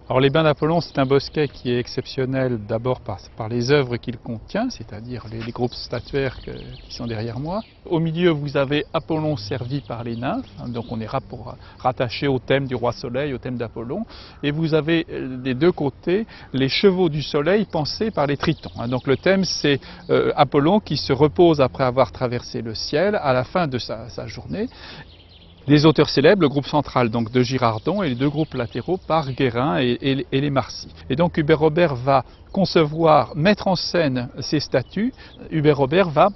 Alors les bains d'Apollon, c'est un bosquet qui est exceptionnel d'abord par les œuvres qu'il contient, c'est-à-dire les groupes statuaires qui sont derrière moi. Au milieu, vous avez Apollon servi par les nymphes, donc on est rattaché au thème du roi soleil, au thème d'Apollon. Et vous avez des deux côtés les chevaux du soleil pensés par les tritons. Donc le thème, c'est Apollon qui se repose après avoir traversé le ciel à la fin de sa journée. Les auteurs célèbres, le groupe central donc de Girardon et les deux groupes latéraux par Guérin et les Marcy. Et donc Hubert Robert va concevoir, mettre en scène ces statues. Hubert Robert va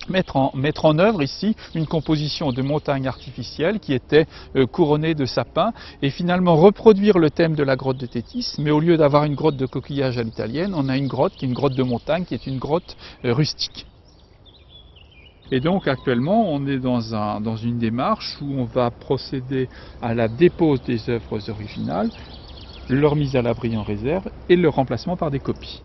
mettre en œuvre ici une composition de montagnes artificielles qui était couronnée de sapins et finalement reproduire le thème de la grotte de Thétis, mais au lieu d'avoir une grotte de coquillages à l'italienne, on a une grotte qui est une grotte de montagne, qui est une grotte rustique. Et donc actuellement on est dans une démarche où on va procéder à la dépose des œuvres originales, leur mise à l'abri en réserve et leur remplacement par des copies.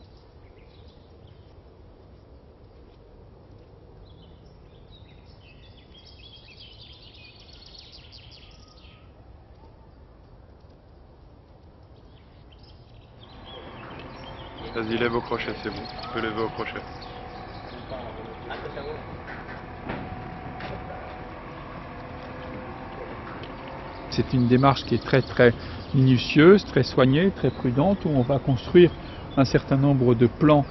Vas-y, lève au crochet, c'est bon. Tu peux lever au crochet. C'est une démarche qui est très minutieuse, très soignée, très prudente, où on va construire un certain nombre de plans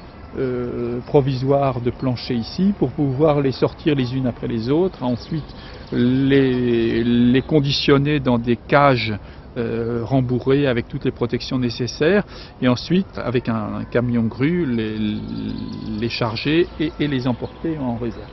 provisoires de planchers ici pour pouvoir les sortir les unes après les autres, ensuite les conditionner dans des cages rembourrées avec toutes les protections nécessaires et ensuite avec un camion grue les charger et les emporter en réserve.